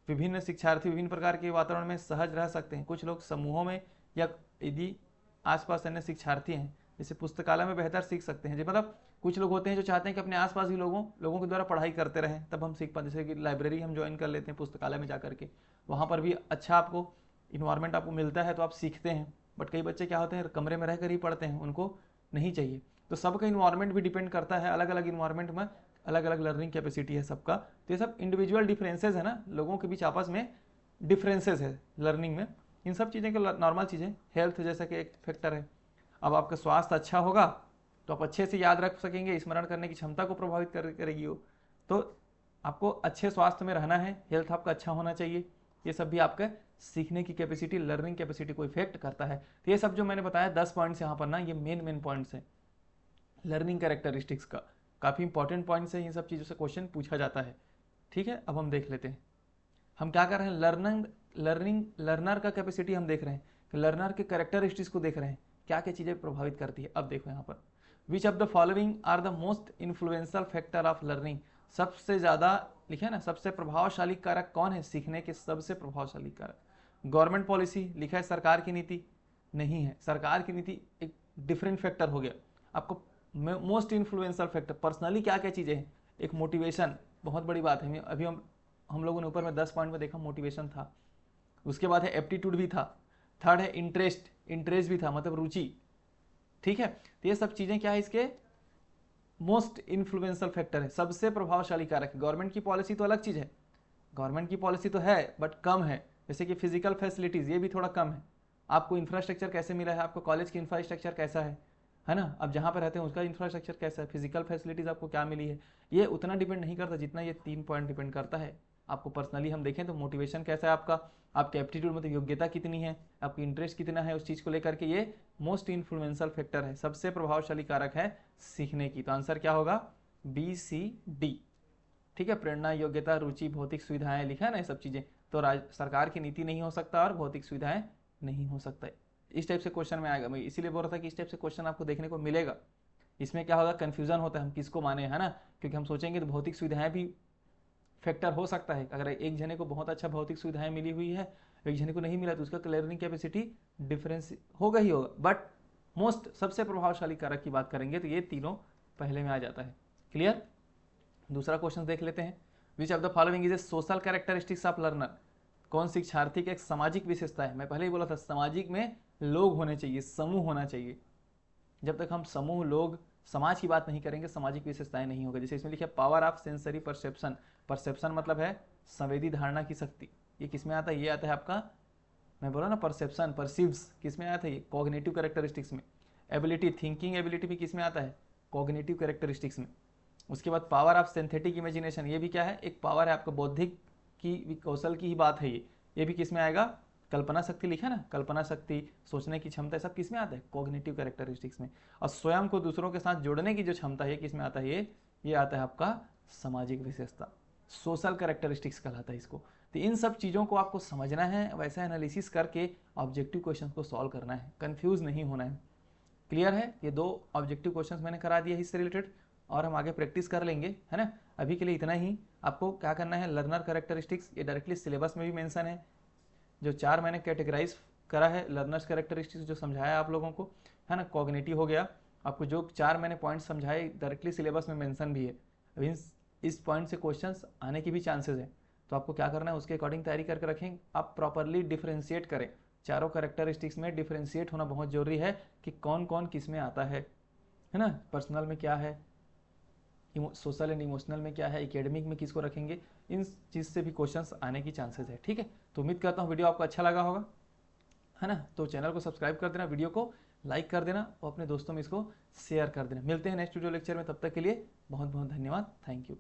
विभिन्न शिक्षार्थी विभिन्न प्रकार के वातावरण में सहज रह सकते हैं। कुछ लोग समूहों में या यदि आसपास अन्य शिक्षार्थी हैं, जैसे पुस्तकालय में बेहतर सीख सकते हैं। मतलब कुछ लोग होते हैं जो चाहते हैं कि अपने आसपास ही लोगों के द्वारा पढ़ाई करते रहें, तब हम सीख पाते। जैसे कि लाइब्रेरी हम ज्वाइन कर लेते हैं, पुस्तकालय में जा करके वहाँ पर भी अच्छा आपको इन्वायरमेंट आपको मिलता है, तो आप सीखते हैं। बट कई बच्चे क्या होते हैं, कमरे में रह कर ही पढ़ते हैं, उनको नहीं चाहिए। तो सबका इन्वायरमेंट भी डिपेंड करता है, अलग अलग इन्वायरमेंट में अलग अलग लर्निंग कैपेसिटी है सबका। तो ये सब इंडिविजुअल डिफरेंसेस है ना, लोगों के बीच आपस में डिफरेंसेस है लर्निंग में। इन सब चीज़ें को नॉर्मल चीज़ें, हेल्थ जैसा कि एक फैक्टर है। अब आपका स्वास्थ्य अच्छा होगा तो आप अच्छे से याद रख सकेंगे, स्मरण करने की क्षमता को प्रभावित करेगी वो। तो आपको अच्छे स्वास्थ्य में रहना है, हेल्थ आपका अच्छा होना चाहिए। ये सब भी आपका सीखने की कैपेसिटी, लर्निंग कैपेसिटी को इफेक्ट करता है। तो ये सब जो मैंने बताया 10 पॉइंट्स यहाँ पर ना, ये मेन पॉइंट्स हैं लर्निंग कैरेक्टरिस्टिक्स का। काफ़ी इंपॉर्टेंट पॉइंट्स है, इन सब चीज़ों से क्वेश्चन पूछा जाता है। ठीक है। अब हम देख लेते हैं, हम क्या कर रहे हैं, लर्नर का कैपेसिटी हम देख रहे हैं, कि लर्नर के कैरेक्टरिस्टिक्स को देख रहे हैं, क्या क्या चीज़ें प्रभावित करती है। अब देखो यहाँ पर, which of the following are the most influential factor of learning. सबसे ज़्यादा लिखा है ना, सबसे प्रभावशाली कारक कौन है सीखने के, सबसे प्रभावशाली कारक। गवर्नमेंट पॉलिसी लिखा है, सरकार की नीति नहीं है, सरकार की नीति एक डिफरेंट फैक्टर हो गया। आपको मोस्ट इन्फ्लुएंशियल फैक्टर पर्सनली क्या क्या चीज़ें हैं, एक मोटिवेशन बहुत बड़ी बात है। अभी हम लोगों ने ऊपर में 10 पॉइंट में देखा, मोटिवेशन था। उसके बाद है एप्टीट्यूड भी था। थर्ड है इंटरेस्ट भी था, मतलब रुचि। ठीक है। तो ये सब चीज़ें क्या है, इसके मोस्ट इन्फ्लुएंशियल फैक्टर है, सबसे प्रभावशाली कारक है। गवर्नमेंट की पॉलिसी तो अलग चीज़ है, गवर्नमेंट की पॉलिसी तो है बट कम है। जैसे कि फिजिकल फैसिलिटीज़, ये भी थोड़ा कम है। आपको इंफ्रास्ट्रक्चर कैसे मिला है, आपको कॉलेज की इंफ्रास्ट्रक्चर कैसा है ना, अब जहाँ पर रहते हैं उसका इंफ्रास्ट्रक्चर कैसा है, फिजिकल फैसिलिटीज़ आपको क्या मिली है, ये उतना डिपेंड नहीं करता जितना ये 3 पॉइंट डिपेंड करता है। आपको पर्सनली हम देखें तो मोटिवेशन कैसा है आपका, आपके एप्टीट्यूड मतलब योग्यता कितनी है, आपकी इंटरेस्ट कितना है उस चीज़ को लेकर के, ये मोस्ट इन्फ्लुएंशियल फैक्टर है, सबसे प्रभावशाली कारक है सीखने की। तो आंसर क्या होगा, बी सी डी। ठीक है, प्रेरणा, योग्यता, रुचि, भौतिक सुविधाएं लिखा है ना, ये सब चीज़ें। तो सरकार की नीति नहीं हो सकता और भौतिक सुविधाएं नहीं हो सकता। इस टाइप से क्वेश्चन में आएगा, मैं इसीलिए बोल रहा था कि इस टाइप से क्वेश्चन आपको देखने को मिलेगा। इसमें क्या होगा, कन्फ्यूजन होता है हम किसको माने, है ना, क्योंकि हम सोचेंगे तो भौतिक सुविधाएं भी फैक्टर हो सकता है। अगर एक जने को बहुत अच्छा भौतिक सुविधाएं मिली हुई है, एक जने को नहीं मिला, तो उसका लर्निंग कैपेसिटी डिफरेंस होगा ही होगा। बट मोस्ट सबसे प्रभावशाली कारक की बात करेंगे तो ये तीनों पहले में आ जाता है। क्लियर। दूसरा क्वेश्चन देख लेते हैं, विच of the following is a social characteristics of learner. कौन शिक्षार्थी की एक सामाजिक विशेषता है। मैं पहले ही बोला था सामाजिक में लोग होने चाहिए, समूह होना चाहिए। जब तक हम समूह, लोग, समाज की बात नहीं करेंगे, सामाजिक विशेषताएं नहीं होगा। जैसे इसमें लिखा है power of sensory perception. Perception मतलब है संवेदी धारणा की शक्ति। ये किस में आता है, ये आता है आपका, मैं बोला ना परसेप्शन, परसीव्स, किस में आता है ये, कॉग्निटिव कैरेक्टरिस्टिक्स में। एबिलिटी, थिंकिंग एबिलिटी भी किस में आता है, कॉग्निटिव कैरेक्टरिस्टिक्स में। उसके बाद पावर ऑफ सिंथेटिक इमेजिनेशन, ये भी क्या है, एक पावर है आपका, बौद्धिक की कौशल की ही बात है ये भी किस में आएगा, कल्पना शक्ति लिखा ना, कल्पना शक्ति, सोचने की क्षमता, सब किस में आता है, कॉग्निटिव कैरेक्टरिस्टिक्स में। और स्वयं को दूसरों के साथ जोड़ने की जो क्षमता है किस में आता है, ये आता है आपका सामाजिक विशेषता, सोशल कैरेक्टरिस्टिक्स कहलाता है इसको। तो इन सब चीज़ों को आपको समझना है, वैसा एनालिसिस करके ऑब्जेक्टिव क्वेश्चन को सॉल्व करना है, कंफ्यूज नहीं होना है। क्लियर है, ये 2 ऑब्जेक्टिव क्वेश्चंस मैंने करा दिए इससे रिलेटेड, और हम आगे प्रैक्टिस कर लेंगे, है ना। अभी के लिए इतना ही। आपको क्या करना है, लर्नर कैरेक्टरिस्टिक्स, ये डायरेक्टली सिलेबस में भी मेंशन है। जो 4 मैंने कैटेगराइज करा है लर्नर्स कैरेक्टरिस्टिक्स, जो समझाया आप लोगों को, है ना, कॉग्निटिव हो गया। आपको जो 4 मैंने पॉइंट समझाए डायरेक्टली सिलेबस में मेंशन भी है। अभी इस पॉइंट से क्वेश्चंस आने की भी चांसेस है, तो आपको क्या करना है, उसके अकॉर्डिंग तैयारी करके रखें। आप प्रॉपरली डिफ्रेंशिएट करें, चारों कैरेक्टरिस्टिक्स में डिफ्रेंशिएट होना बहुत जरूरी है कि कौन कौन किस में आता है ना। पर्सनल में क्या है, सोशल एंड इमोशनल में क्या है, एकेडमिक में किसको रखेंगे, इन चीज़ से भी क्वेश्चंस आने की चांसेस है। ठीक है, तो उम्मीद करता हूँ वीडियो आपको अच्छा लगा होगा, है ना। तो चैनल को सब्सक्राइब कर देना, वीडियो को लाइक कर देना और अपने दोस्तों में इसको शेयर कर देना। मिलते हैं नेक्स्ट वीडियो लेक्चर में, तब तक के लिए बहुत बहुत धन्यवाद, थैंक यू।